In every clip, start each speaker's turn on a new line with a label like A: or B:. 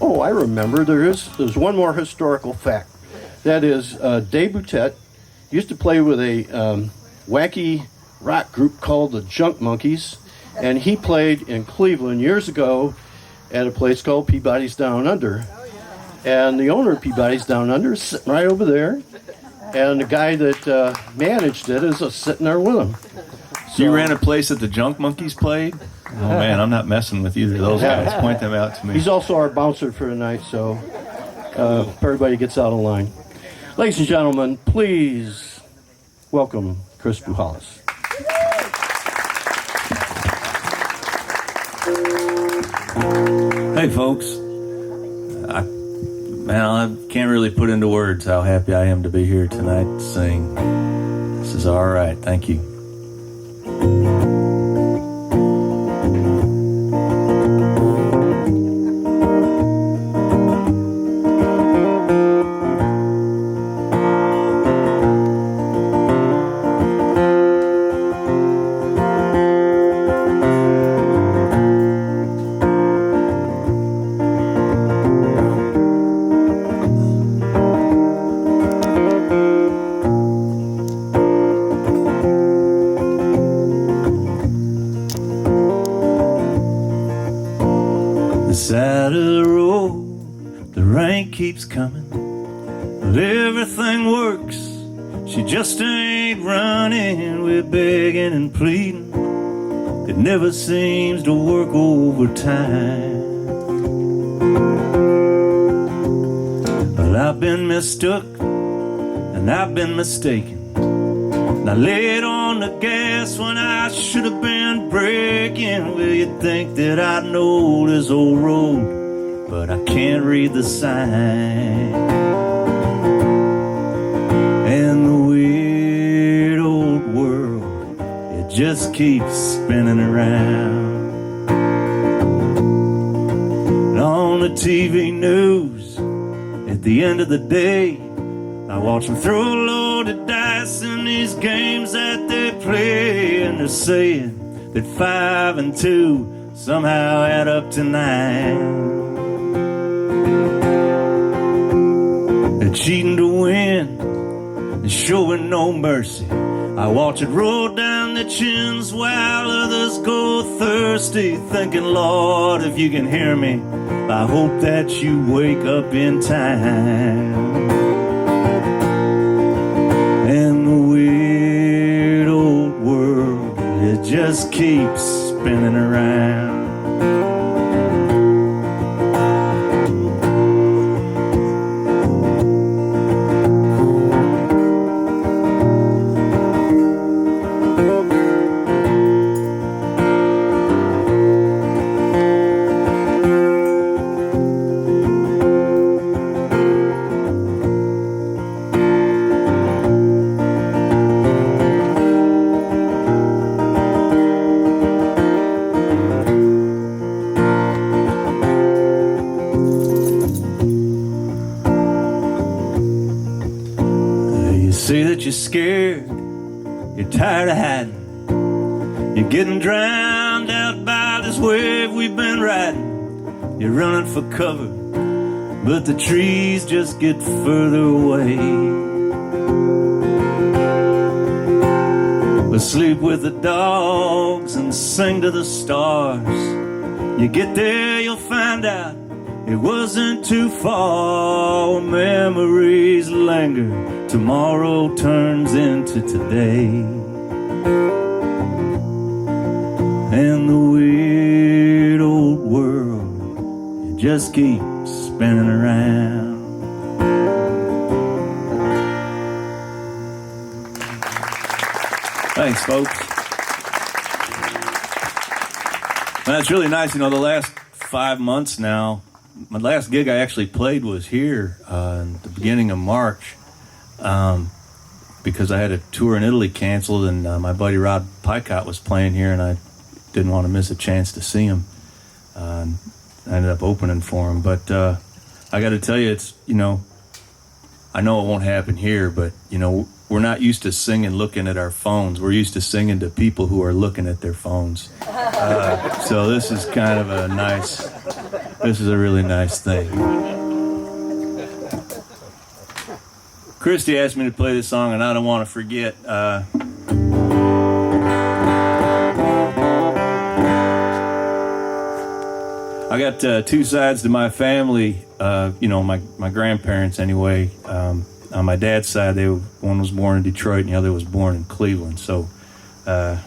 A: Oh, I remember. There's one more historical fact. That is, Dave Boutet used to play with a wacky rock group called the Junk Monkeys, and he played in Cleveland years ago at a place called Peabody's Down Under. And the owner of Peabody's Down Under is sitting right over there, and the guy that managed it is sitting there with him.
B: So, you ran a place that the Junk Monkeys played? Oh man, I'm not messing with either of those guys. Point them out to me.
A: He's also our bouncer for the night, so everybody gets out of line. Ladies and gentlemen, please welcome Chris Buhalis.
B: Hey folks, I can't really put into words how happy I am to be here tonight to sing. This is all right, thank you. Side of the road, the rain keeps coming, but everything works. She just ain't running, we're begging and pleading. It never seems to work over time. But I've been mistook and I've been mistaken. And I laid on the gas when I should have been braking. Well, you'd think that I know this old road, but I can't read the sign. And the weird old world, it just keeps spinning around. And on the TV news, at the end of the day, I watch them throw a loaded dice in these games that they play, and they're saying that 5 and 2 somehow add up to 9. They're cheating to win and showing no mercy. I watch it roll down their chins while others go thirsty, thinking, Lord, if you can hear me, I hope that you wake up in time. And the weird old world, it just keeps spinning around. Say that you're scared, you're tired of hiding, you're getting drowned out by this wave we've been riding. You're running for cover, but the trees just get further away. But sleep with the dogs and sing to the stars. You get there, you'll find out it wasn't too far. Memories linger, tomorrow turns into today. And the weird old world, it just keeps spinning around. Thanks, folks. That's really nice. You know, the last 5 months now, my last gig I actually played was here in the beginning of March, because I had a tour in Italy canceled, and my buddy Rod Picott was playing here, and I didn't want to miss a chance to see him. I ended up opening for him, but I got to tell you, it's, you know, I know it won't happen here, but, you know, we're not used to singing looking at our phones. We're used to singing to people who are looking at their phones. So this is kind of a nice This is a really nice thing. Christy asked me to play this song, and I don't want to forget. I got two sides to my family. My grandparents anyway. On my dad's side, one was born in Detroit and the other was born in Cleveland. So I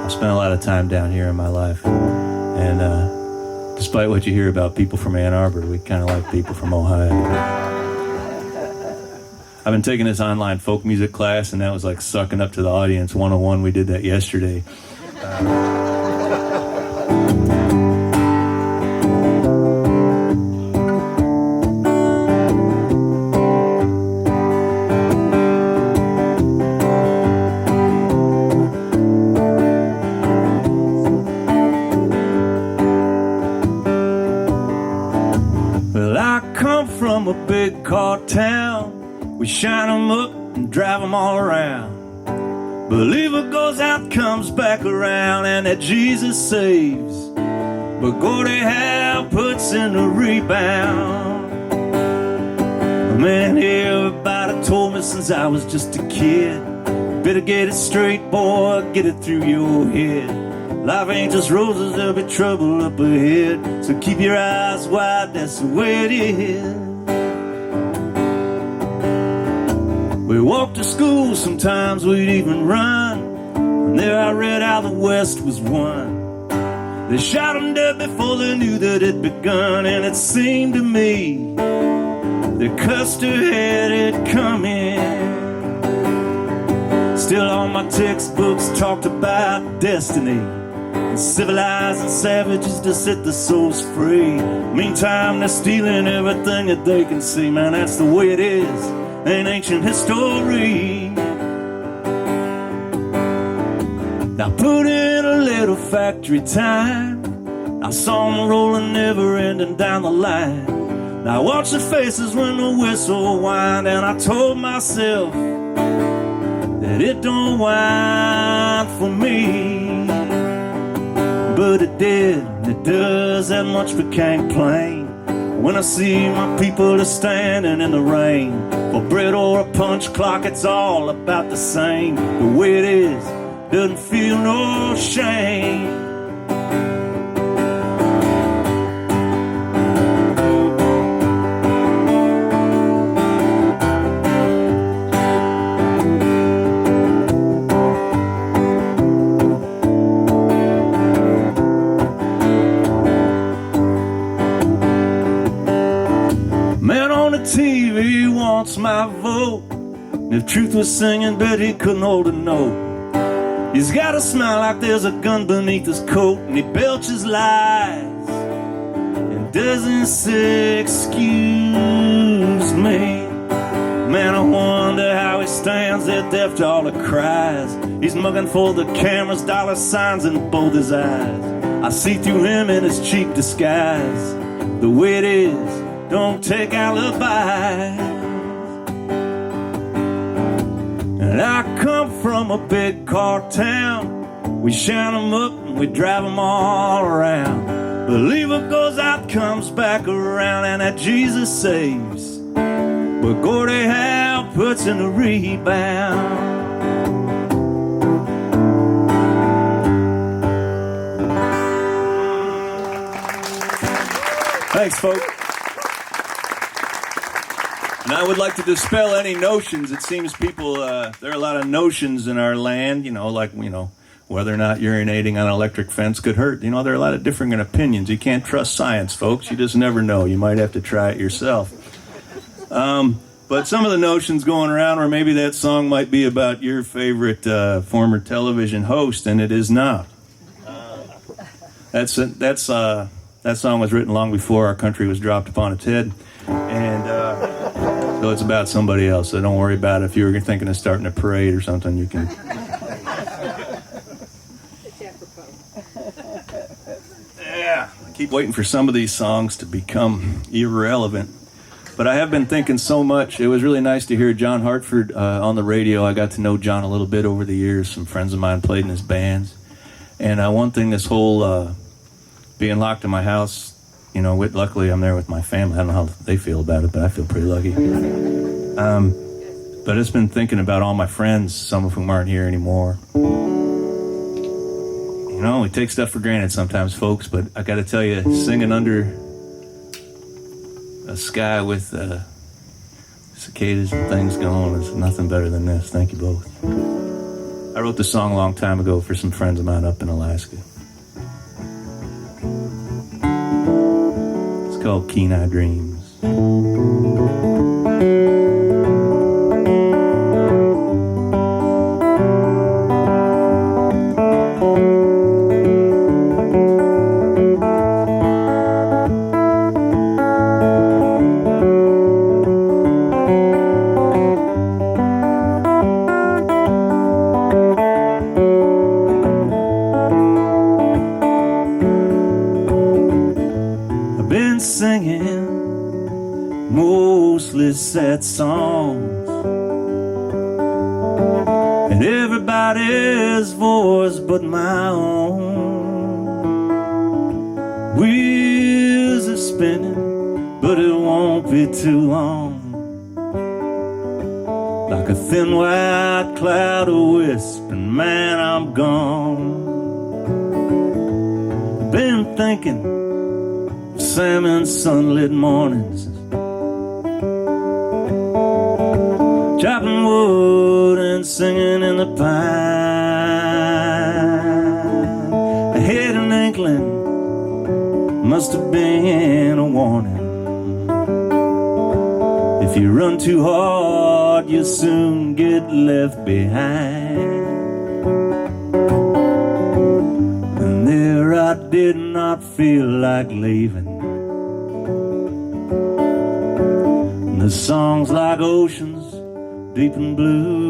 B: spent a lot of time down here in my life. And despite what you hear about people from Ann Arbor, we kind of like people from Ohio. I've been taking this online folk music class, and that was like sucking up to the audience 101. We did that yesterday. Well, I come from a big car town. We shine 'em up and drive 'em all around. Believer goes out, comes back around, and that Jesus saves. But Gordy Howe puts in the rebound. Man, everybody told me since I was just a kid, better get it straight, boy, get it through your head. Life ain't just roses, there'll be trouble up ahead. So keep your eyes wide, that's the way it is. We walked to school, sometimes we'd even run. And there I read how the West was won. They shot 'em dead before they knew that it'd begun. And it seemed to me that Custer had it coming. Still all my textbooks talked about destiny, and civilized and savages to set the souls free. Meantime, they're stealing everything that they can see. Man, that's the way it is in ancient history. Now put in a little factory time. I saw them rolling, never ending down the line. Now I watch the faces when the whistle wind, and I told myself that it don't wind for me. But it did, and it does, that much became plain. When I see my people are standing in the rain, for bread or a punch clock, it's all about the same. The way it is, doesn't feel no shame. Man on the TV wants my vote. If Truth was singing, bet he couldn't hold a note. He's got a smile like there's a gun beneath his coat, and he belches lies and doesn't say excuse me. Man, I wonder how he stands there deaf to all the cries. He's mugging for the cameras, dollar signs in both his eyes. I see through him in his cheap disguise. The way it is, don't take alibis. And I come from a big car town. We shine 'em up and we drive 'em all around. Believer goes out, comes back around, and that Jesus saves. But Gordy Howe puts in the rebound. Thanks, folks. And I would like to dispel any notions. It seems people, there are a lot of notions in our land, whether or not urinating on an electric fence could hurt. There are a lot of differing opinions. You can't trust science, folks. You just never know. You might have to try it yourself. But some of the notions going around, or maybe that song might be about your favorite former television host, and it is not. That song was written long before our country was dropped upon its head, and so it's about somebody else. So don't worry about it. If you were thinking of starting a parade or something, you can. Yeah, I keep waiting for some of these songs to become irrelevant. But I have been thinking so much. It was really nice to hear John Hartford on the radio. I got to know John a little bit over the years. Some friends of mine played in his bands. And one thing, this whole being locked in my house luckily I'm there with my family. I don't know how they feel about it, but I feel pretty lucky. But it's been thinking about all my friends, some of whom aren't here anymore. We take stuff for granted sometimes, folks, but I got to tell you, singing under a sky with cicadas and things going is nothing better than this. Thank you both. I wrote this song a long time ago for some friends of mine up in Alaska. It's called Keen-Eye Dreams. Singing mostly sad songs, and everybody's voice but my own. Wheels are spinning, but it won't be too long. Like a thin white cloud of wisp, and man, I'm gone. Been thinking salmon sunlit mornings, chopping wood and singing in the pine. I had an inkling, must have been a warning. If you run too hard, you'll soon get left behind. And there I did not feel like leaving. The songs like oceans, deep and blue.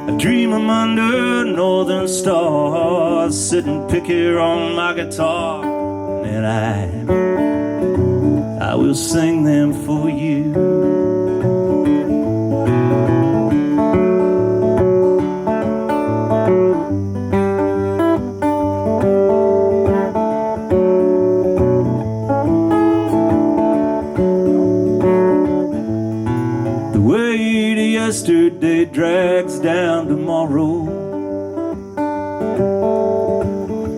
B: I dream I'm under northern stars, sitting pick here on my guitar, and I will sing them for you. Yesterday drags down tomorrow.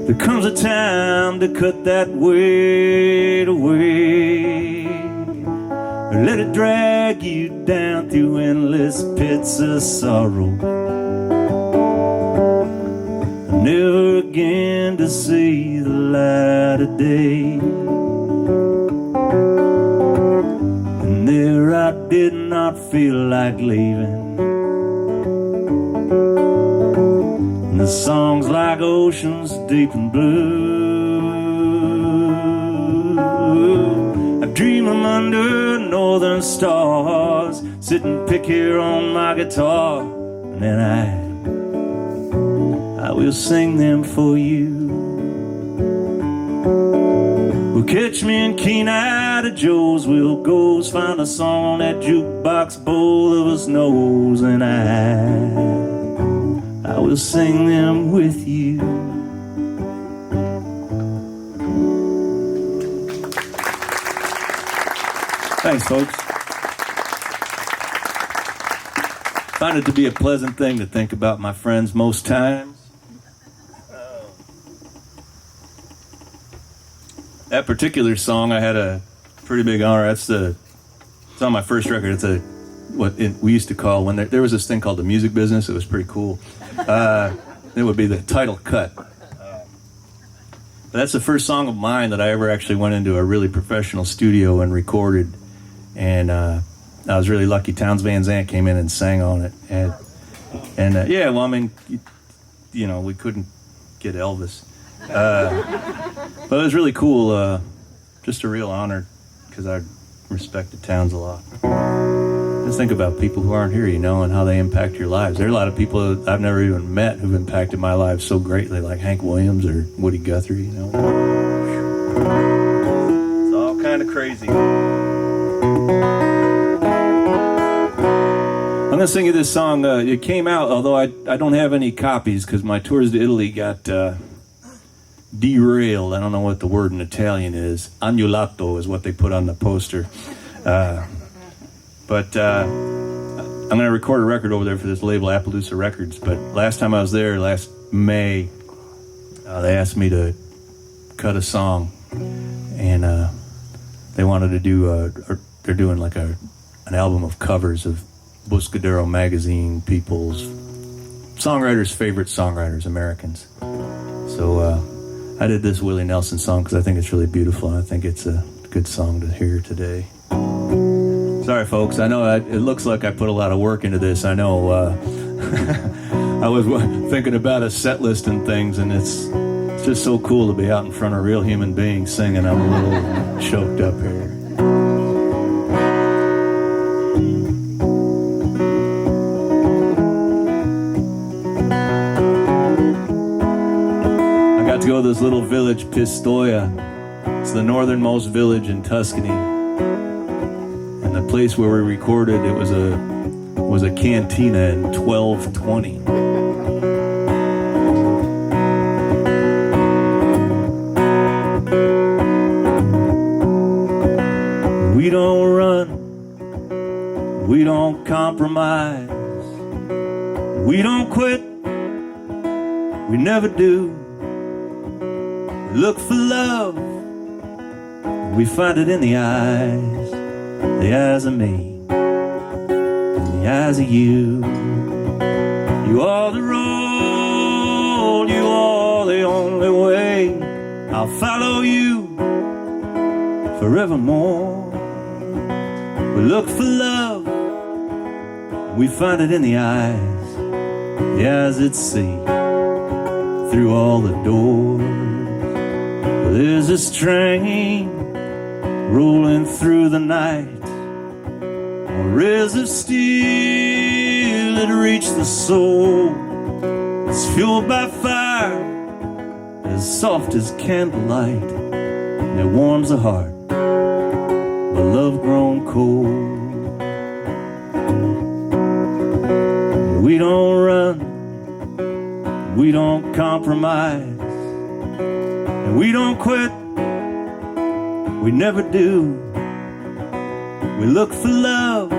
B: There comes a time to cut that weight away. Let it drag you down through endless pits of sorrow, never again to see the light of day. And there I did not feel like leaving. And the songs like oceans deep and blue. I dream I'm under northern stars, sitting pick here on my guitar, and then I will sing them for you. Well, catch me in Keen-Eye to Joe's, we'll go find a song on that jukebox both of us knows, and I will sing them with you. Thanks, folks. Find it to be a pleasant thing to think about my friends most times. That particular song, I had a pretty big honor. It's on my first record. It's we used to call, when there was this thing called the music business. It was pretty cool. It would be the title cut. But that's the first song of mine that I ever actually went into a really professional studio and recorded. And I was really lucky. Townes Van Zandt came in and sang on it. And yeah, well, I mean, we couldn't get Elvis. But it was really cool, just a real honor, because I respected Townes a lot. Just think about people who aren't here, and how they impact your lives. There are a lot of people that I've never even met who've impacted my life so greatly, like Hank Williams or Woody Guthrie, It's all kind of crazy. I'm going to sing you this song. It came out, although I don't have any copies, because my tours to Italy got derailed. I don't know what the word in Italian is. Annulato is what they put on the poster. But I'm going to record a record over there for this label, Appaloosa Records. But last time I was there, last May, they asked me to cut a song. And they wanted to do, they're doing like an album of covers of Buscadero magazine people's songwriters' favorite songwriters, Americans. So I did this Willie Nelson song because I think it's really beautiful and I think it's a good song to hear today. Sorry, folks. I know it looks like I put a lot of work into this. I know. I was thinking about a set list and things, and it's just so cool to be out in front of real human beings singing. I'm a little choked up here. I got to go to this little village, Pistoia. It's the northernmost village in Tuscany. And the place where we recorded, it was a cantina in 1220. We don't run, we don't compromise, we don't quit, we never do. We look for love, we find it in the eyes of me, in the eyes of you. You are the road, you are the only way. I'll follow you forevermore. We look for love, we find it in the eyes that see through all the doors. Well, there's this train rolling through the night, rays of steel that reach the soul. It's fueled by fire, as soft as candlelight, and it warms the heart, but love grown cold. We don't run, we don't compromise, and we don't quit, we never do. We look for love,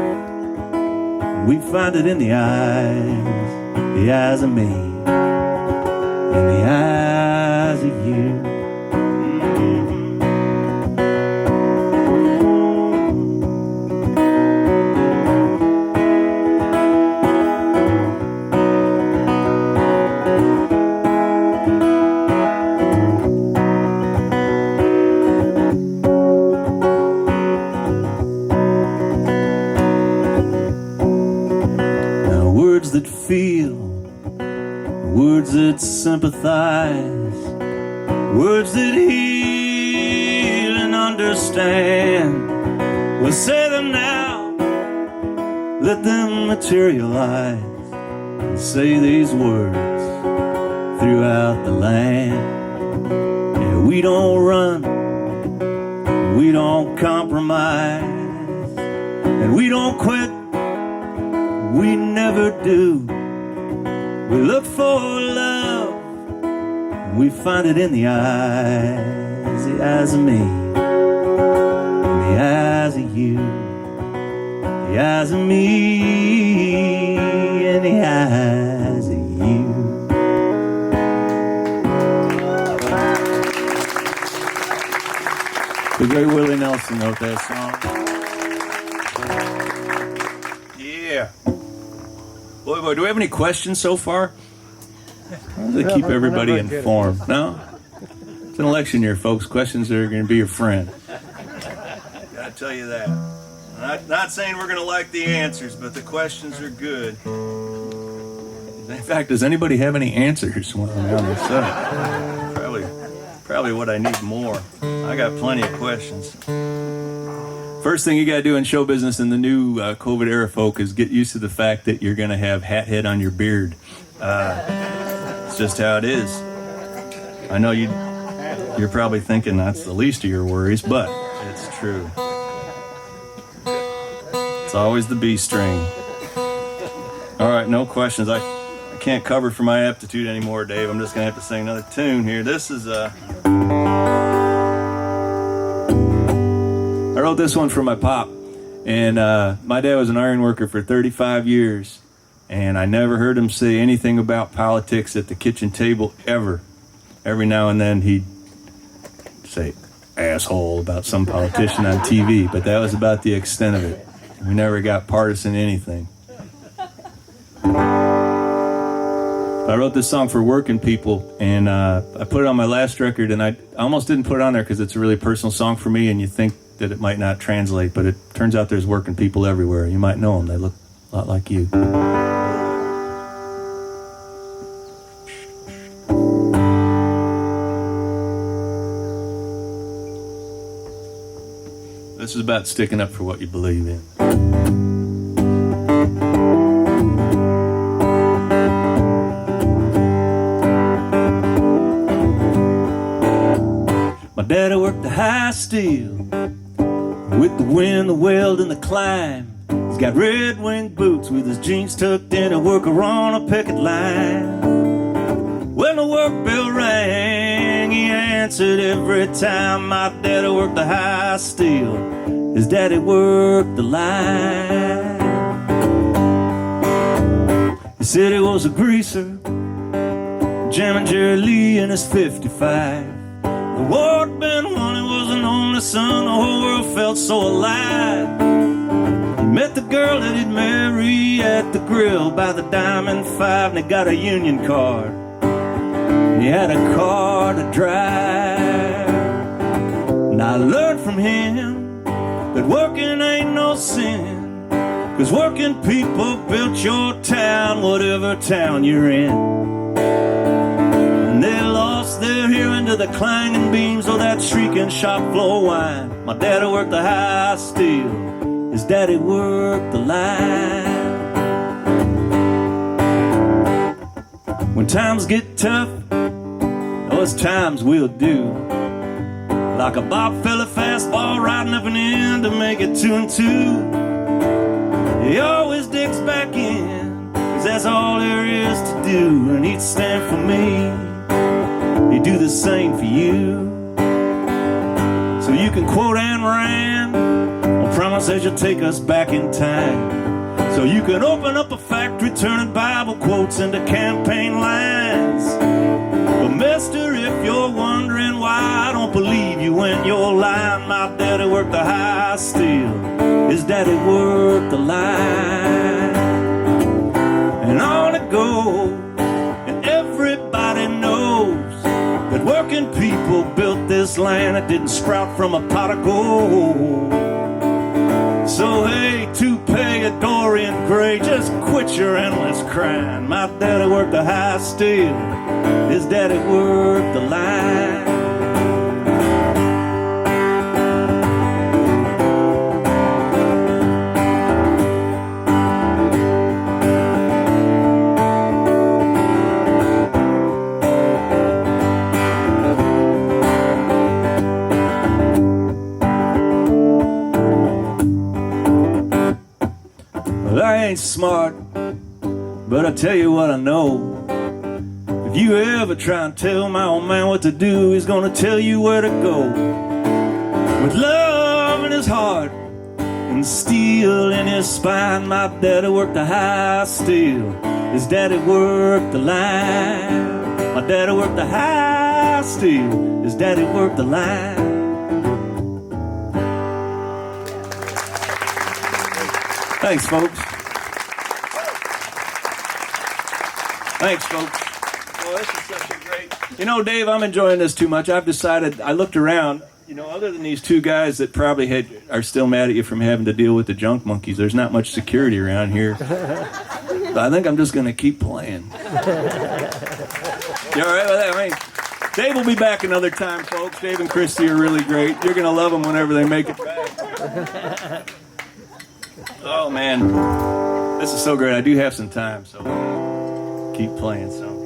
B: we find it in the eyes of me, in the eyes of you. That feel, words that sympathize, words that heal and understand. We'll say them now, let them materialize, and say these words throughout the land. Yeah, we don't run, we don't compromise, and we don't quit. We never do. We look for love, we find it in the eyes of me, in the eyes of you, the eyes of me, in the eyes of you. The great Willie Nelson wrote that song. Yeah. Boy, do we have any questions so far? How do they keep everybody informed? No? It's an election year, folks. Questions are going to be your friend. Gotta tell you that. Not saying we're going to like the answers, but the questions are good. In fact, does anybody have any answers? Well, on the side? Probably what I need more. I got plenty of questions. First thing you got to do in show business in the new COVID era, folk, is get used to the fact that you're going to have hat head on your beard. It's just how it is. I know you're probably thinking that's the least of your worries, but it's true. It's always the B string. All right, no questions. I can't cover for my aptitude anymore, Dave. I'm just gonna have to sing another tune here. This is I wrote this one for my pop, and my dad was an iron worker for 35 years, and I never heard him say anything about politics at the kitchen table ever. Every now and then he'd say asshole about some politician on TV, but that was about the extent of it. We never got partisan anything. I wrote this song for working people, and I put it on my last record, and I almost didn't put it on there because it's a really personal song for me, and you think that it might not translate, but it turns out there's working people everywhere. You might know them. They look a lot like you. This is about sticking up for what you believe in. My daddy worked the high steel with the wind, the weld, and the climb. He's got red wing boots with his jeans tucked in and worker on a picket line. When the work bell rang, he answered every time. My daddy worked the high steel, his daddy worked the line. He said he was a greaser, jamming Jerry Lee in his 55. The war had been won, he was an only son, the whole world felt so alive. He met the girl that he'd marry at the grill by the Diamond Five, and he got a union card. He had a car to drive. And I learned from him that working ain't no sin, 'cause working people built your town, whatever town you're in. And they lost their hearing to the clanging beams of that shrieking shop floor wine. My daddy worked the high steel, his daddy worked the line. When times get tough, those times we'll do like a Bob Fella fastball riding up and in to make it 2-2. He always digs back in, 'cause that's all there is to do. And he'd stand for me, he'd do the same for you. So you can quote Ayn Rand on promises you'll take us back in time. So you can open up a factory turning Bible quotes into campaign lines. But mister, if you're wondering why I don't believe you when you're lying, my daddy worked the high steel, his daddy worked the line. And on it goes, and everybody knows that working people built this land. It didn't sprout from a pot of gold. So hey, Toupee, Dorian Gray, just quit your endless crying. My daddy worked the high steel, his daddy worked the line. Well, I ain't smart, but I tell you what I know. If you ever try and tell my old man what to do, he's gonna tell you where to go. With love in his heart and steel in his spine, my daddy worked the high steel, his daddy worked the line. My daddy worked the high steel, his daddy worked the line. Thanks, folks. Thanks, folks. Well, this is such a great... You know, Dave, I'm enjoying this too much. I've decided, I looked around, you know, other than these two guys that probably are still mad at you from having to deal with the junk monkeys, there's not much security around here. But I think I'm just going to keep playing. You all right with that? I mean, Dave will be back another time, folks. Dave and Christy are really great. You're going to love them whenever they make it back. Oh, man. This is so great. I do have some time, so keep playing some.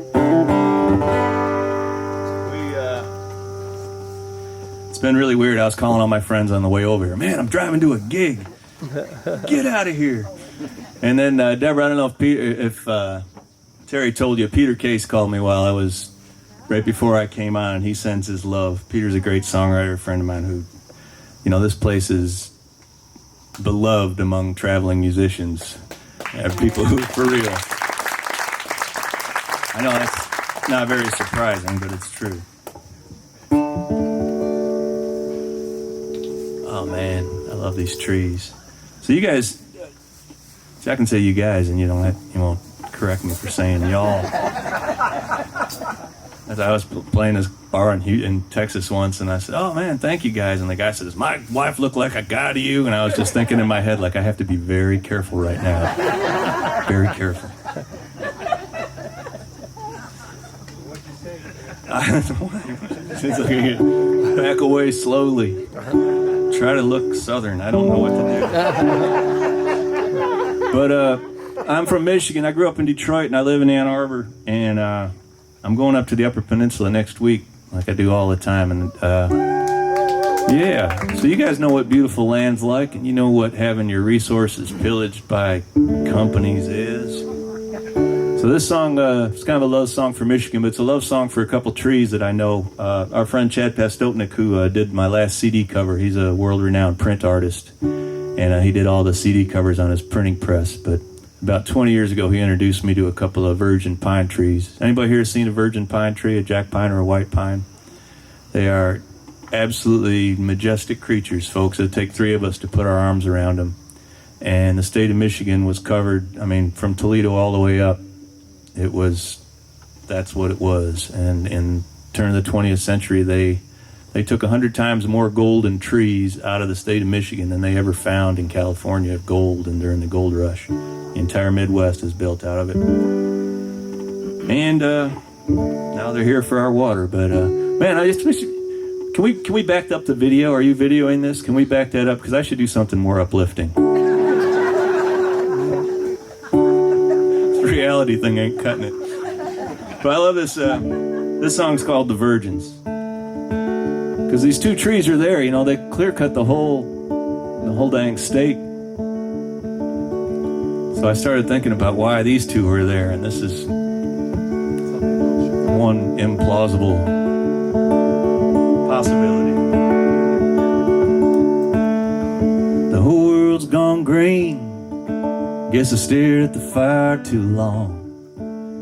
B: It's been really weird. I was calling all my friends on the way over here. Man, I'm driving to a gig. Get out of here. And then Deborah, I don't know if Terry told you, Peter Case called me while I was, right before I came on, and he sends his love. Peter's a great songwriter, a friend of mine who, this place is beloved among traveling musicians and people who, for real. I know that's not very surprising, but it's true. Oh man, I love these trees. So you guys, see, I can say you guys, and you won't correct me for saying y'all. As I was playing this bar in Texas once, and I said, "Oh man, thank you guys." And the guy said, "Does my wife look like a guy to you?" And I was just thinking in my head, like, I have to be very careful right now, very careful. It's like, back away slowly. Try to look southern. I don't know what to do. But I'm from Michigan. I grew up in Detroit, and I live in Ann Arbor. And I'm going up to the Upper Peninsula next week, like I do all the time. And yeah, so you guys know what beautiful land's like, and you know what having your resources pillaged by companies is. So this song, it's kind of a love song for Michigan, but it's a love song for a couple trees that I know. Our friend Chad Pastotnik, who did my last CD cover, he's a world-renowned print artist, and he did all the CD covers on his printing press. But about 20 years ago, he introduced me to a couple of virgin pine trees. Anybody here seen a virgin pine tree, a jack pine or a white pine? They are absolutely majestic creatures, folks. It'd take three of us to put our arms around them. And the state of Michigan was covered, from Toledo all the way up. That's what it was. And in turn of the 20th century, they took 100 times more golden trees out of the state of Michigan than they ever found in California of gold, and during the gold rush. The entire Midwest is built out of it. And now they're here for our water. But man, I just wish, can we back up the video? Are you videoing this? Can we back that up? Because I should do something more uplifting. Reality thing ain't cutting it. But I love this. This song's called "The Virgins," because these two trees are there. They clear cut the whole dang state. So I started thinking about why these two are there, and this is one implausible possibility. The whole world's gone green. Guess I stared at the fire too long.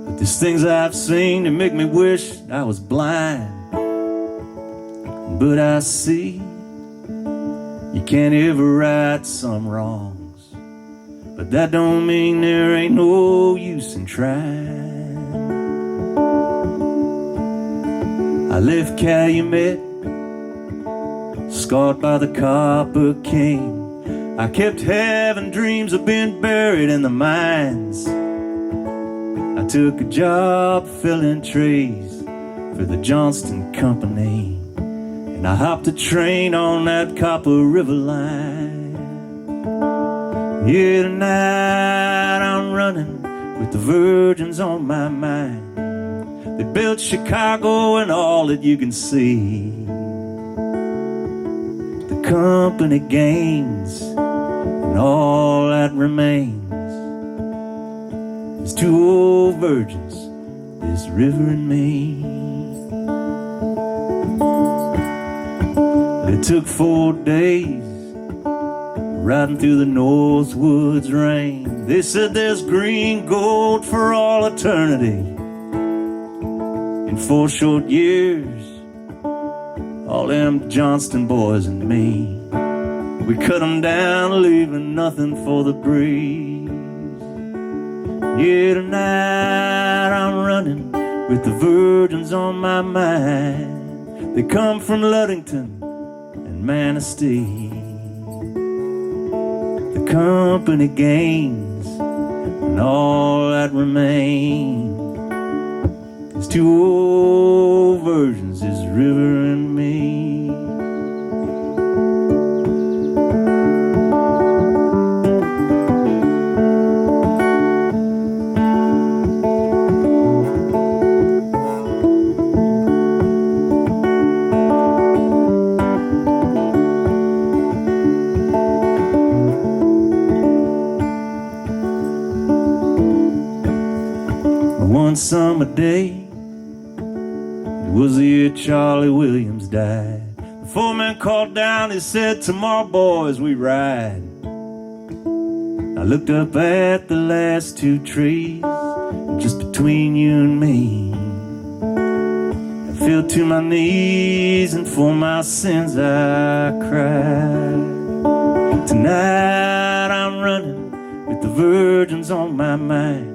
B: But there's things I've seen that make me wish I was blind. But I see you can't ever right some wrongs. But that don't mean there ain't no use in trying. I left Calumet, scarred by the Copper King. I kept having dreams of being buried in the mines. I took a job filling trays for the Johnston Company, and I hopped a train on that Copper River line. Yeah, tonight I'm running with the virgins on my mind. They built Chicago and all that you can see. The company gains, and all that remains is two old virgins, this river and me. It took 4 days riding through the North Woods rain. They said there's green gold for all eternity. In 4 short years, all them Johnston boys and me, we cut them down, leaving nothing for the breeze. Yeah, tonight I'm running with the virgins on my mind. They come from Ludington and Manistee. The company gains, and all that remains is two old virgins, this river and me. summer day. It was the year Charlie Williams died. The foreman called down, he said, tomorrow boys we ride. I looked up at the last two trees, just between you and me. I fell to my knees, and for my sins I cried. Tonight I'm running with the virgins on my mind.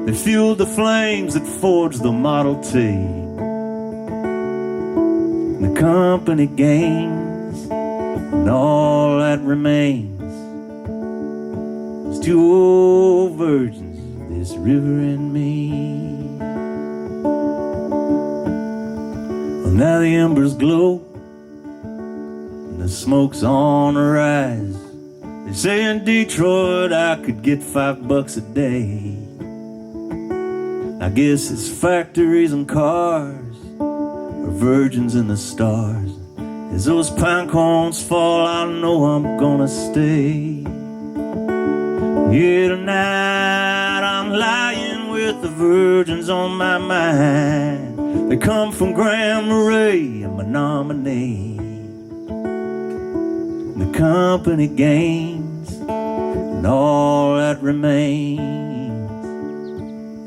B: They fueled the flames that forged the Model T. And the company gains, and all that remains is two old virgins, this river and me. Well, now the embers glow, and the smoke's on the rise. They say in Detroit I could get $5 a day. I guess it's factories and cars, or virgins in the stars. As those pine cones fall, I know I'm gonna stay. Yeah, tonight I'm lying with the virgins on my mind. They come from Grand Marais, I'm a nominee. The company gains, and all that remains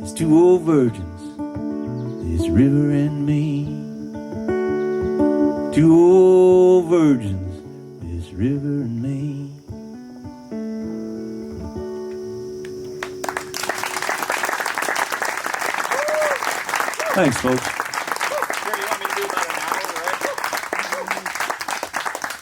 B: is two old virgins, this river and me. Two old virgins, this river and me. Thanks, folks.
C: Sure, you want me to do about an hour, right?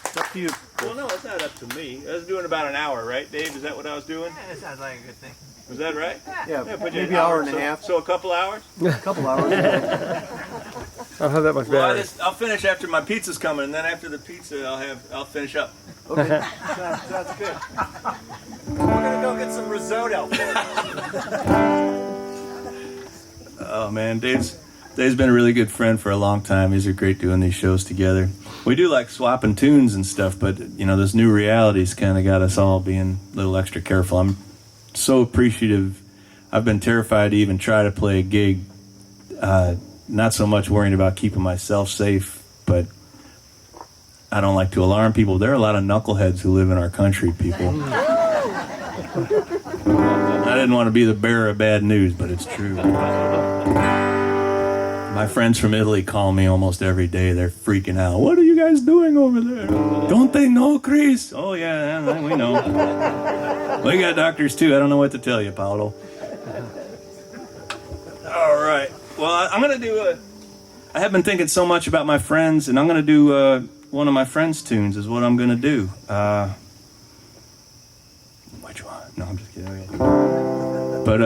A: It's up to you.
C: Well, no, it's not up to me. I was doing about an hour, right, Dave? Is that what I was doing?
D: That sounds like a good thing.
C: Was that right?
A: Yeah,
C: Put you
A: maybe an hour and a
C: so-
A: half.
C: So a couple hours?
A: A couple hours.
D: I don't have that much
C: Well,
D: battery.
C: I'll finish after my pizza's coming, and then after the pizza, I'll finish up.
A: Okay.
C: Sounds good.
D: We're gonna go get some risotto.
B: Oh man, Dave's been a really good friend for a long time. These are great doing these shows together. We do like swapping tunes and stuff, but you know, this new reality's kind of got us all being a little extra careful. I'm so appreciative. I've been terrified to even try to play a gig. Not so much worrying about keeping myself safe, but I don't like to alarm people. There are a lot of knuckleheads who live in our country, people. I didn't want to be the bearer of bad news, but it's true. My friends from Italy call me almost every day. They're freaking out. What are you guys doing over there? Don't they know, Chris? Oh, yeah, we know. We got doctors, too. I don't know what to tell you, Paolo. All right. Well, I'm going to do I have been thinking so much about my friends, and I'm going to do one of my friends' tunes is what I'm going to do. Which one? No, I'm just kidding. But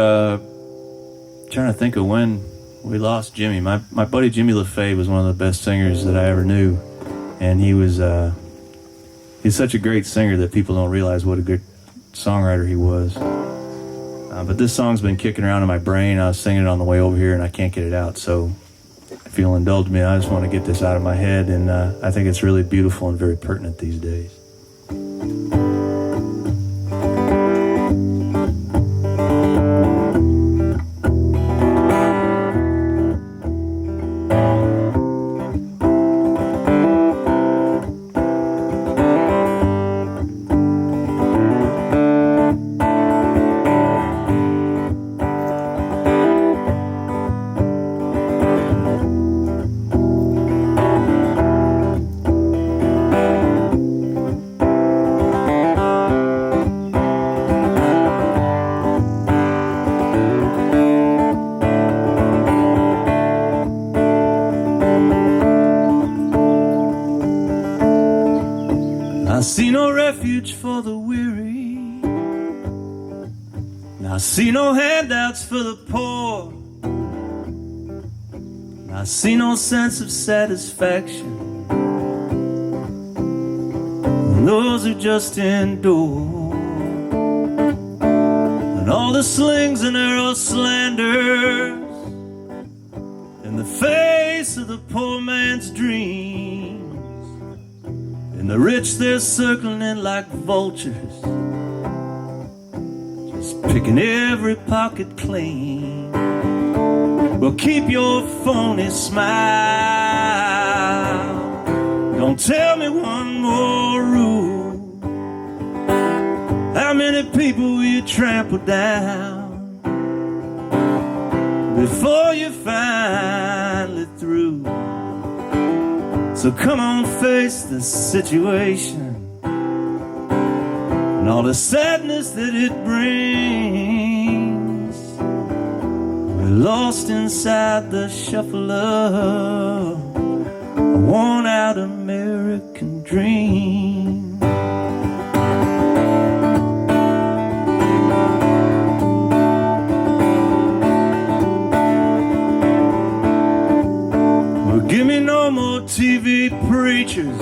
B: trying to think of when we lost Jimmy. My buddy Jimmy LaFay was one of the best singers that I ever knew, and he's such a great singer that people don't realize what a good songwriter he was. But this song's been kicking around in my brain. I was singing it on the way over here, and I can't get it out. So if you'll indulge me, I just want to get this out of my head, and I think it's really beautiful and very pertinent these days. I see no refuge for the weary, and I see no handouts for the poor, and I see no sense of satisfaction in those who just endure. And all the slings and arrow slanders in the face of the poor man's dreams. And the rich, they're circling in like vultures, just picking every pocket clean. Well, keep your phony smile. Don't tell me one more rule. How many people will you trample down before you're finally through? So come on, face the situation and all the sadness that it brings. We're lost inside the shuffle of a worn-out American dream. Well, give me no more TV preachers.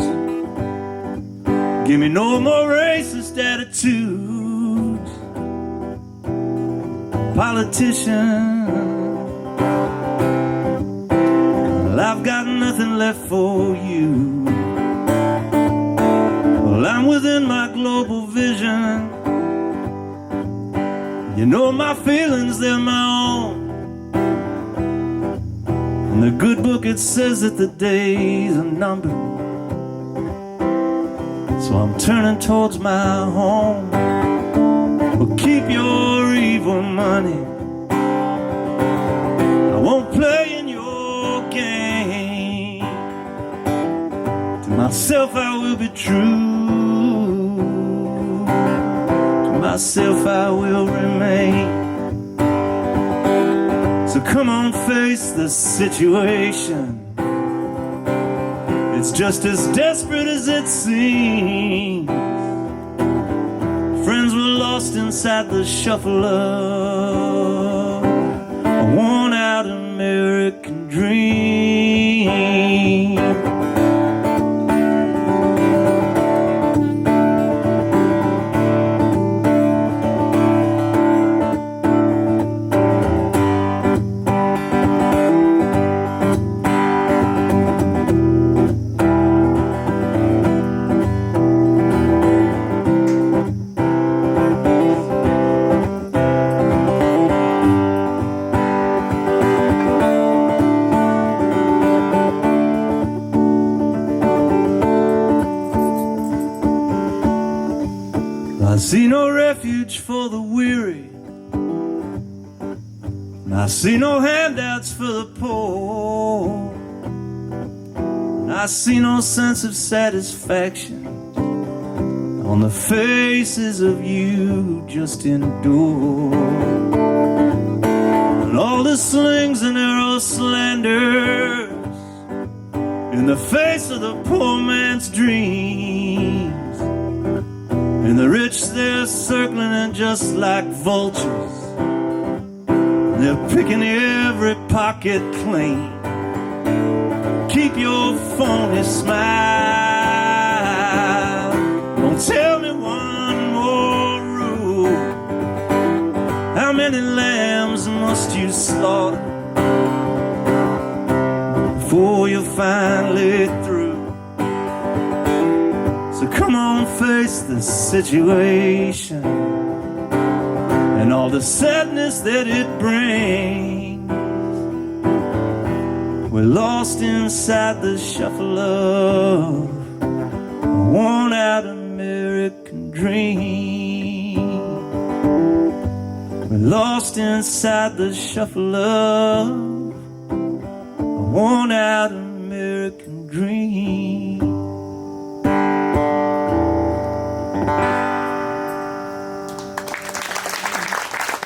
B: Give me no more racist attitudes. Politicians, well, I've got nothing left for you. Well, I'm within my global vision. You know my feelings, they're my own. In the good book it says that the days are numbered. So I'm turning towards my home. Well, keep your evil money. I won't play in your game. To myself I will be true. To myself I will remain. So come on, face the situation. It's just as desperate as it seems. Friends were lost inside the shuffle of a worn-out American dream. I see no refuge for the weary, and I see no handouts for the poor, and I see no sense of satisfaction on the faces of you who just endure. And all the slings and arrow slanders in the face of the poor man's dreams. And the rich, they're circling and just like vultures, they're picking every pocket clean. Keep your phony smile. Don't tell me one more rule. How many lambs must you slaughter before you're finally through? So come on, face the situation and all the sadness that it brings. We're lost inside the shuffle of a worn-out American dream. We're lost inside the shuffle of a worn-out American dream.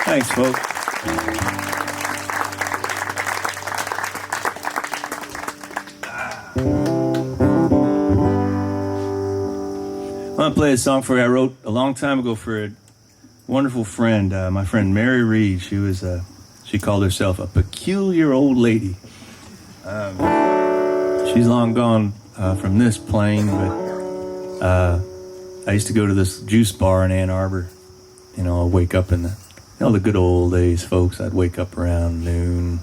B: Thanks, folks. I want to play a song for you I wrote a long time ago for a wonderful friend, my friend Mary Reed. She called herself a peculiar old lady. She's long gone from this plane, but I used to go to this juice bar in Ann Arbor. You know, I'd wake up in the good old days, folks. I'd wake up around noon.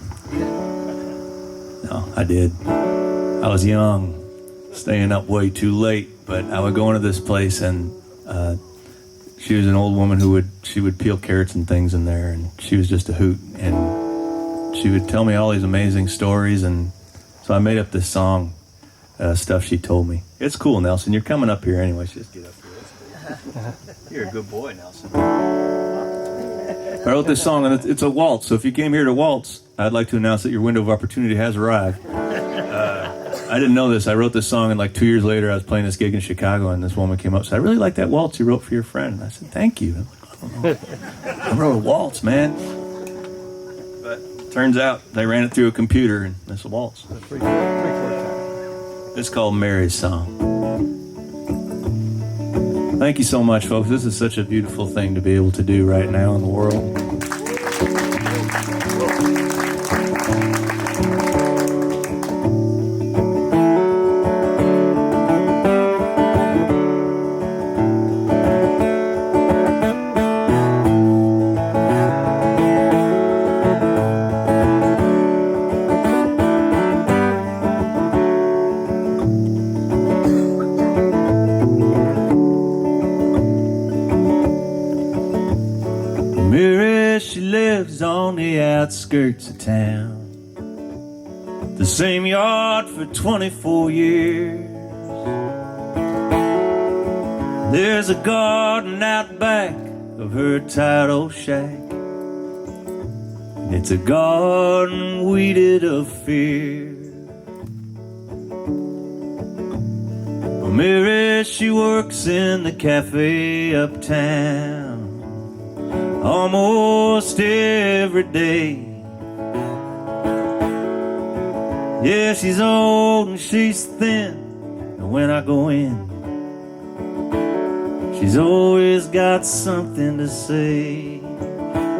B: No, I did. I was young, staying up way too late, but I would go into this place, and she was an old woman who would peel carrots and things in there, and she was just a hoot, and she would tell me all these amazing stories, and so I made up this song, stuff she told me. It's cool, Nelson. You're coming up here anyway. Just get up here. You're a good boy, Nelson. I wrote this song, and it's a waltz. So if you came here to waltz, I'd like to announce that your window of opportunity has arrived. I didn't know this. I wrote this song, and like 2 years later, I was playing this gig in Chicago, and this woman came up and said, "I really like that waltz you wrote for your friend." And I said, "Thank you." I'm like, "I don't know. I wrote a waltz, man." But turns out they ran it through a computer, and it's a waltz. It's called Mary's Song. Thank you so much, folks. This is such a beautiful thing to be able to do right now in the world. Mary, she lives on the outskirts of town. The same yard for 24 years. There's a garden out back of her tired old shack. It's a garden weeded of fear. Mary, she works in the cafe uptown almost every day. Yeah, she's old and she's thin, and when I go in, she's always got something to say.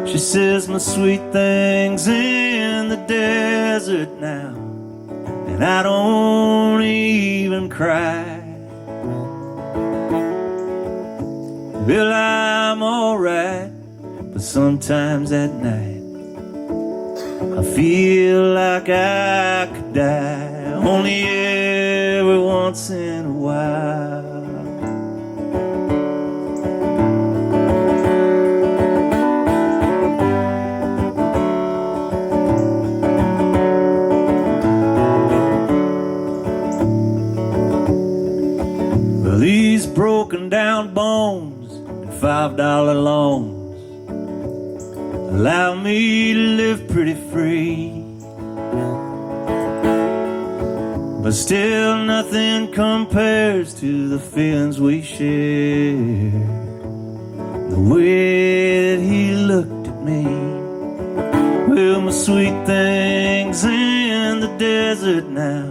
B: She says my sweet thing's in the desert now, and I don't even cry. Well, I'm alright, but sometimes at night I feel like I could die, only every once in a while. Well, these broken down bones and $5 loans allow me to live pretty free, but still nothing compares to the feelings we share. The way that he looked at me. Well, my sweet thing's in the desert now,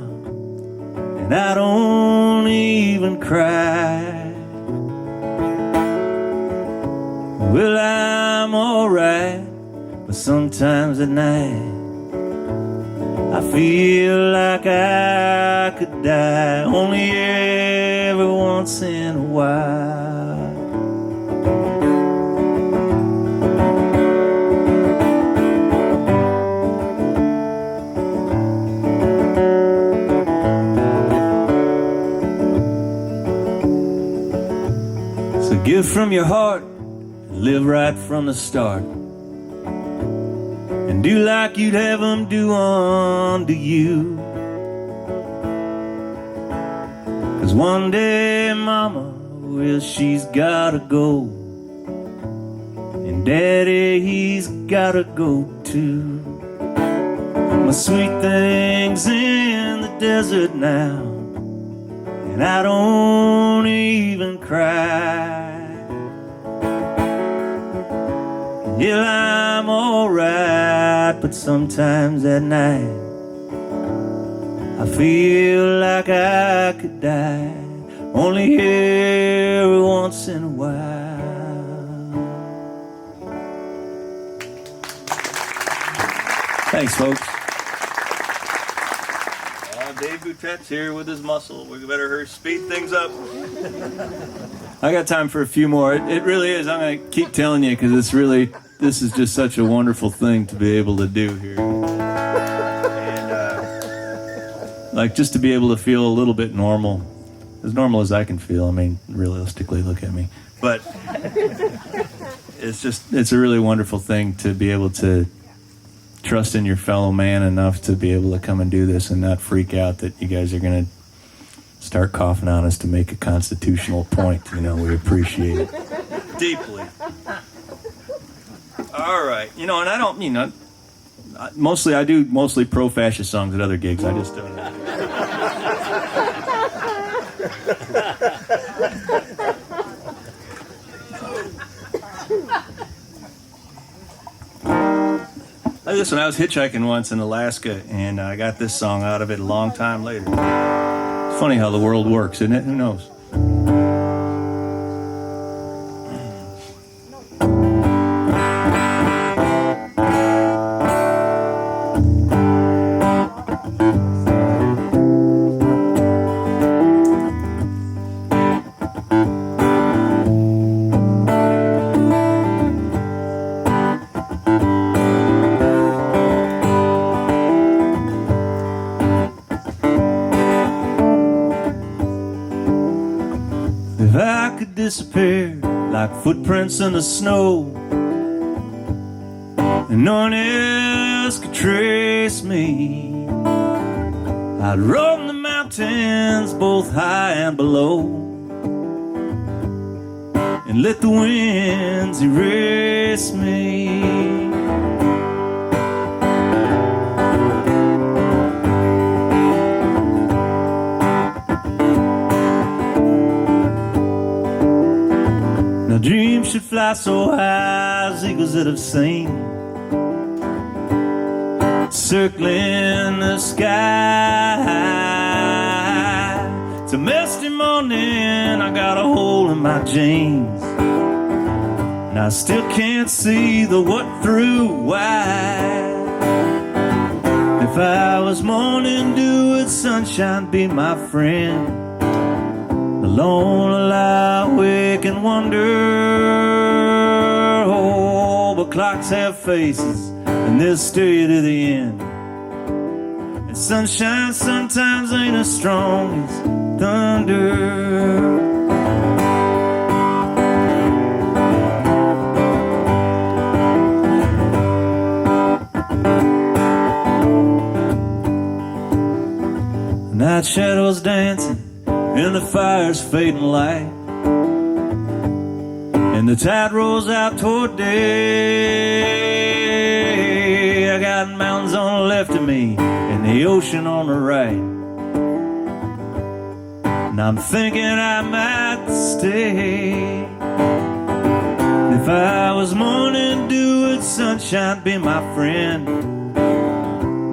B: and I don't even cry. Well, I'm alright, but sometimes at night I feel like I could die, only every once in a while. So give from your heart, live right from the start, and do like you'd have them do unto you. 'Cause one day mama, well, she's gotta go, and daddy, he's gotta go too. My sweet thing's in the desert now, and I don't even cry. Yeah, I'm alright, but sometimes at night I feel like I could die, only every once in a while. Thanks, folks.
C: Dave Boutette's here with his muscle. We better speed things up.
B: I got time for a few more. It really is. I'm going to keep telling you because this is just such a wonderful thing to be able to do here. And like just to be able to feel a little bit normal as I can feel. I mean, realistically, look at me. But it's a really wonderful thing to be able to trust in your fellow man enough to be able to come and do this and not freak out that you guys are going to start coughing on us to make a constitutional point. You know, we appreciate it deeply. All right. You know, and I don't, you know, I do mostly pro-fascist songs at other gigs. I just don't. Listen, I was hitchhiking once in Alaska, and I got this song out of it a long time later. It's funny how the world works, isn't it? Who knows? If I could disappear like footprints in the snow, and no one else could trace me, I'd roam the mountains both high and below, and let the winds erase me. Now dreams should fly so high as eagles that have seen, circling the sky. It's a misty morning, I got a hole in my jeans, and I still can't see the what through why. If I was morning dew, would sunshine be my friend? Alone I lie awake and wonder, oh, but clocks have faces and they'll steer you to the end. And sunshine sometimes ain't as strong as thunder. Night shadows dancing and the fire's fading light, and the tide rolls out toward day. I got mountains on the left of me and the ocean on the right, and I'm thinking I might stay. If I was morning dew, would sunshine be my friend?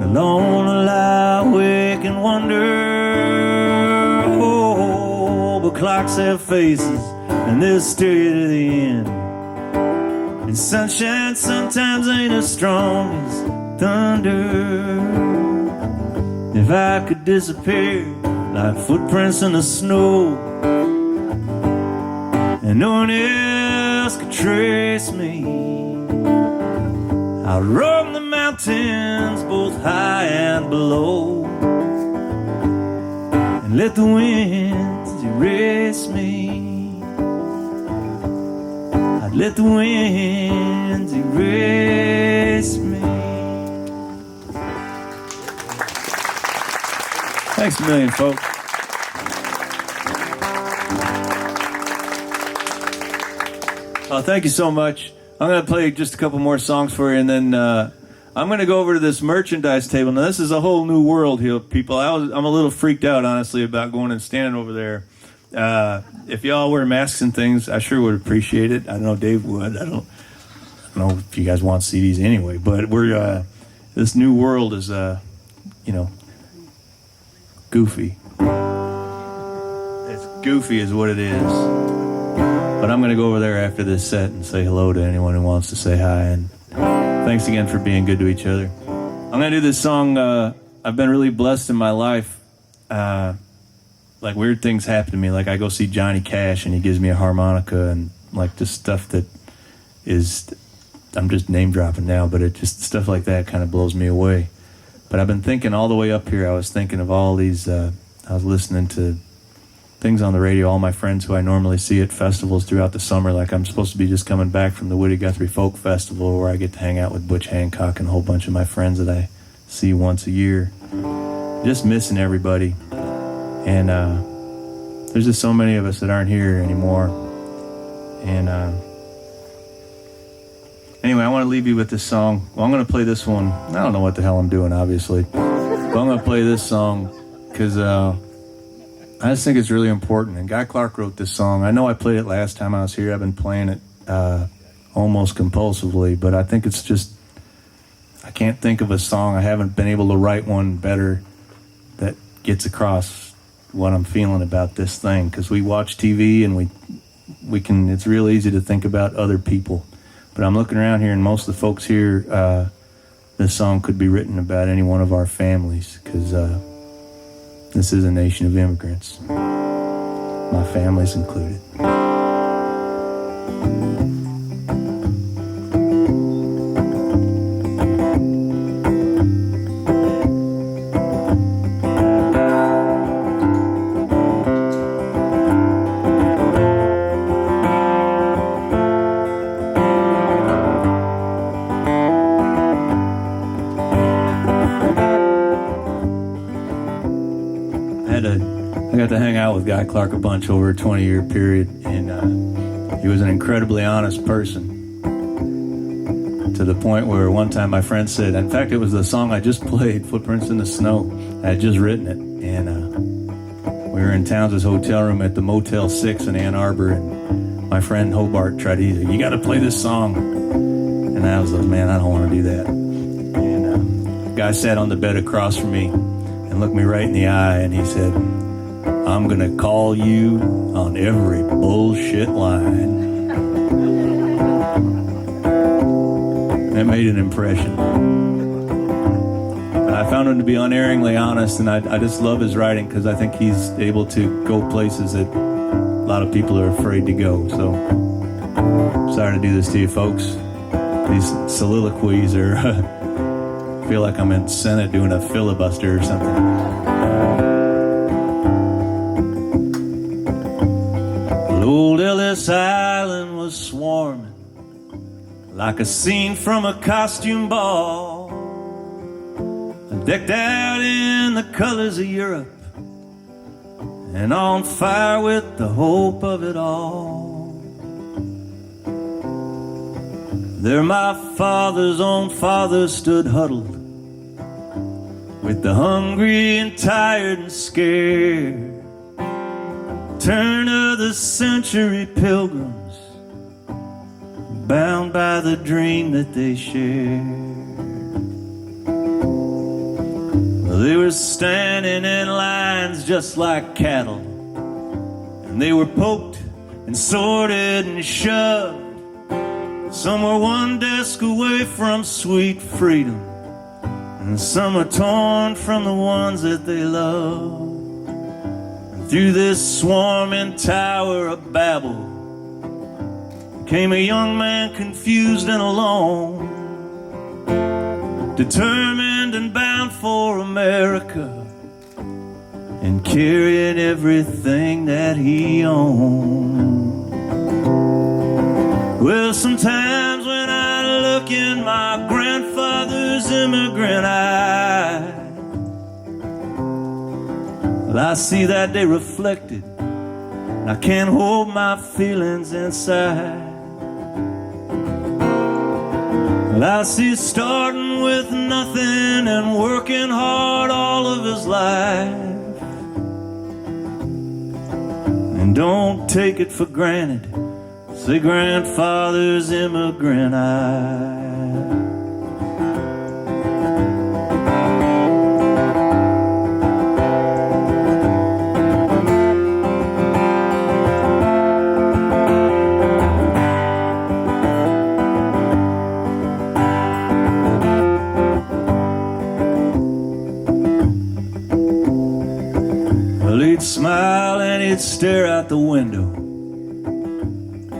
B: Alone I lie awake and wonder, but clocks have faces and they'll steer you to the end. And sunshine sometimes ain't as strong as thunder. If I could disappear like footprints in the snow, and no one else could trace me, I'd roam the mountains both high and below, and let the winds erase me. I'd let the winds erase me. Thanks a million, folks. Thank you so much. I'm going to play just a couple more songs for you, and then I'm going to go over to this merchandise table. Now, this is a whole new world here, people. I'm a little freaked out, honestly, about going and standing over there. If y'all wear masks and things, I sure would appreciate it. I know Dave would. I don't know if you guys want CDs anyway, but we're this new world is, goofy. It's goofy is what it is. But I'm going to go over there after this set and say hello to anyone who wants to say hi. And thanks again for being good to each other. I'm going to do this song. I've been really blessed in my life. Like weird things happen to me. Like I go see Johnny Cash and he gives me a harmonica and like just stuff that is, I'm just name dropping now, but it just stuff like that kind of blows me away. But I've been thinking all the way up here, I was thinking of all these, I was listening to things on the radio, all my friends who I normally see at festivals throughout the summer, like I'm supposed to be just coming back from the Woody Guthrie Folk Festival where I get to hang out with Butch Hancock and a whole bunch of my friends that I see once a year. Just missing everybody. And there's just so many of us that aren't here anymore. And anyway, I want to leave you with this song. Well, I'm going to play this one. I don't know what the hell I'm doing, obviously. But I'm going to play this song because I just think it's really important. And Guy Clark wrote this song. I know I played it last time I was here. I've been playing it almost compulsively, but I think it's just, I can't think of a song. I haven't been able to write one better that gets across what I'm feeling about this thing. Because we watch TV and we can, it's real easy to think about other people. But I'm looking around here and most of the folks here, this song could be written about any one of our families. Because this is a nation of immigrants. My family's included. I got to hang out with Guy Clark a bunch over a 20-year period, and he was an incredibly honest person, to the point where one time my friend said, in fact, it was the song I just played, Footprints in the Snow. I had just written it, and we were in Towns' hotel room at the Motel 6 in Ann Arbor, and my friend Hobart tried to, you got to play this song. And I was like, man, I don't want to do that. And the guy sat on the bed across from me and looked me right in the eye, and he said, I'm gonna call you on every bullshit line. That made an impression. And I found him to be unerringly honest, and I just love his writing because I think he's able to go places that a lot of people are afraid to go. So, sorry to do this to you folks. These soliloquies are, I feel like I'm in Senate doing a filibuster or something. Old Ellis Island was swarming like a scene from a costume ball, decked out in the colors of Europe and on fire with the hope of it all. There my father's own father stood huddled with the hungry and tired and scared turn of the century pilgrims, bound by the dream that they shared. Well, they were standing in lines just like cattle, and they were poked and sorted and shoved. Some were one desk away from sweet freedom, and some are torn from the ones that they love. Through this swarming tower of Babel came a young man confused and alone, determined and bound for America and carrying everything that he owned. Well, sometimes when I look in my grandfather's immigrant eye, well, I see that day reflected, and I can't hold my feelings inside. Well, I see starting with nothing and working hard all of his life. And don't take it for granted, say grandfather's immigrant eye. Smile and he'd stare out the window,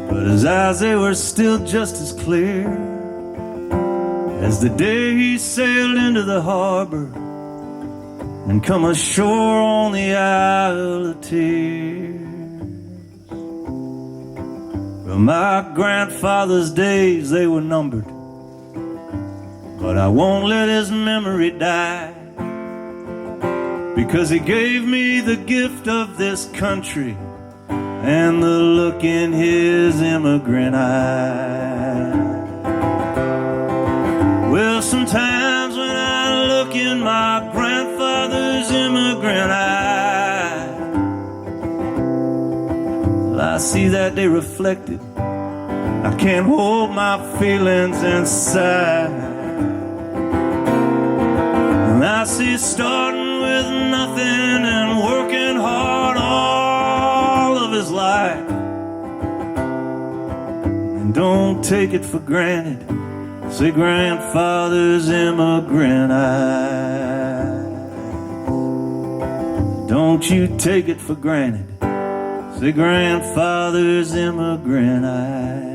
B: but his eyes, they were still just as clear as the day he sailed into the harbor and come ashore on the Isle of Tears. Well, my grandfather's days, they were numbered, but I won't let his memory die, because he gave me the gift of this country and the look in his immigrant eye. Well, sometimes when I look in my grandfather's immigrant eye, well, I see that day reflected. I can't hold my feelings inside, and I see starting with nothing and working hard all of his life. And don't take it for granted, say grandfather's immigrant eye. Don't you take it for granted, say grandfather's immigrant eye.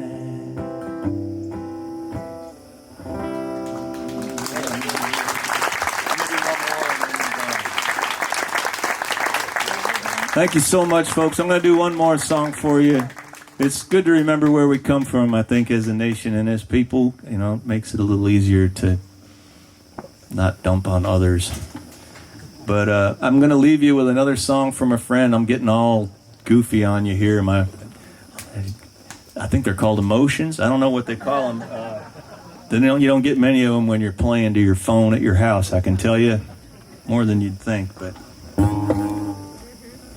B: Thank you so much, folks. I'm going to do one more song for you. It's good to remember where we come from, I think, as a nation and as people. You know, it makes it a little easier to not dump on others. But I'm going to leave you with another song from a friend. I'm getting all goofy on you here. I think they're called emotions. I don't know what they call them. You don't get many of them when you're playing to your phone at your house, I can tell you. More than you'd think, but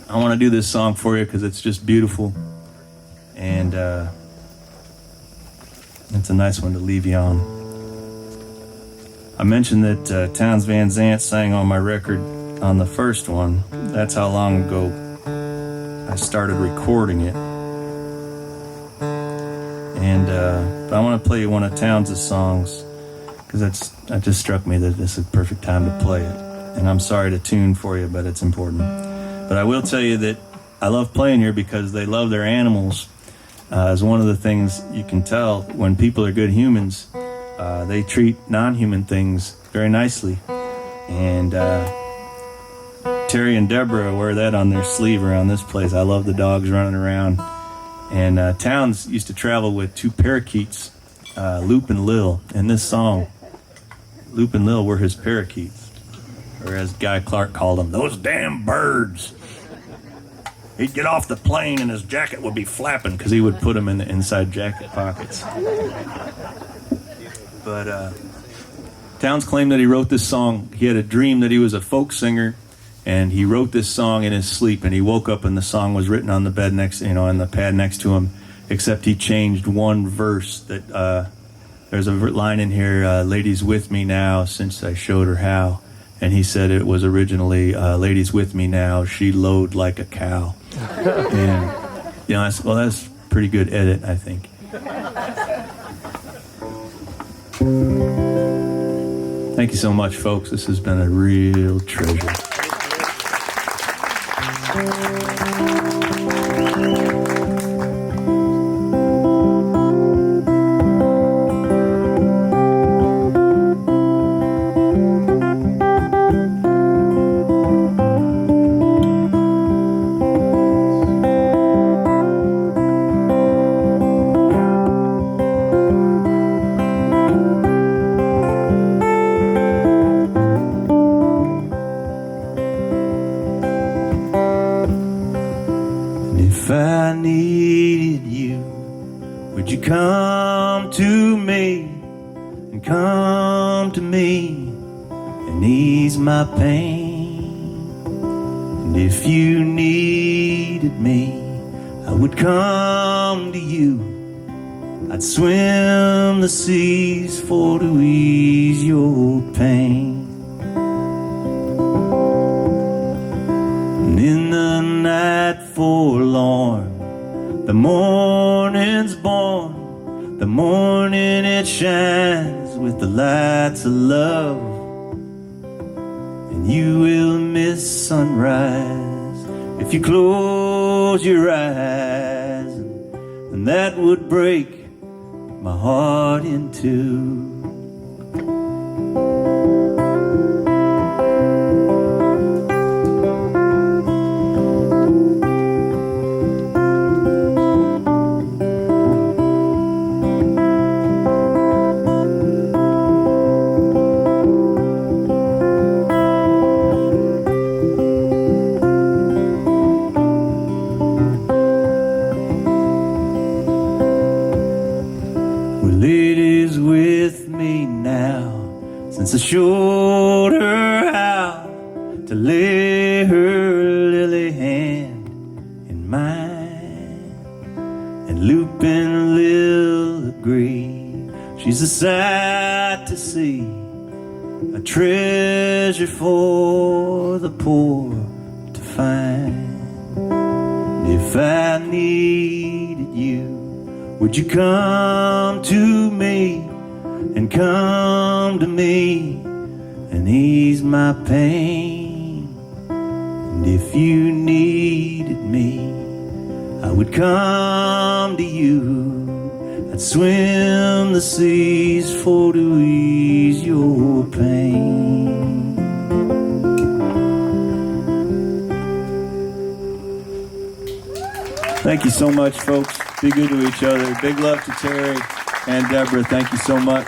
B: I want to do this song for you because it's just beautiful, and it's a nice one to leave you on. I mentioned that Townes Van Zandt sang on my record on the first one. That's how long ago I started recording it. And but I want to play you one of Townes' songs because that just struck me that this is the perfect time to play it. And I'm sorry to tune for you, but it's important. But I will tell you that I love playing here because they love their animals. As one of the things you can tell when people are good humans, they treat non-human things very nicely. And Terry and Deborah wear that on their sleeve around this place. I love the dogs running around. And Townes used to travel with two parakeets, Loop and Lil. In this song, Loop and Lil were his parakeets. Or as Guy Clark called them, those damn birds. He'd get off the plane and his jacket would be flapping because he would put them in the inside jacket pockets. But Townes claimed that he wrote this song. He had a dream that he was a folk singer, and he wrote this song in his sleep. And he woke up and the song was written on the bed next, on the pad next to him. Except he changed one verse. That there's a line in here, "Ladies with me now, since I showed her how." And he said it was originally, "Ladies with me now, she lowed like a cow." And, I said, well, that's a pretty good edit, I think. Thank you so much, folks. This has been a real treasure. If I needed you, would you come to me and come to me and ease my pain? And if you needed me, I would come to you. I'd swim the seas for to ease your pain. And in the night forlorn, the morning's born. The morning it shines with the lights of love, and you will miss sunrise if you close your eyes, and that would break my heart in two. Well, it is with me now, since I showed her how to lay her lily hand in mine. And Loop and Lil agree, she's a sight to see, a treasure for the poor to find. If I needed you, would you come to me and come to me and ease my pain? And if you needed me, I would come to you. I'd swim the seas for to ease your pain. Thank you so much, folks. Be good to each other. Big love to Terry and Deborah. Thank you so much.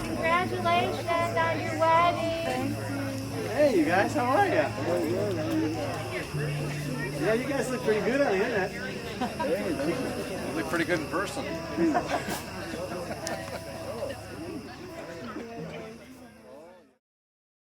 E: Congratulations on your wedding.
F: Hey, you guys, how are you? Yeah, you guys look pretty good on the internet.
D: You look pretty good in person.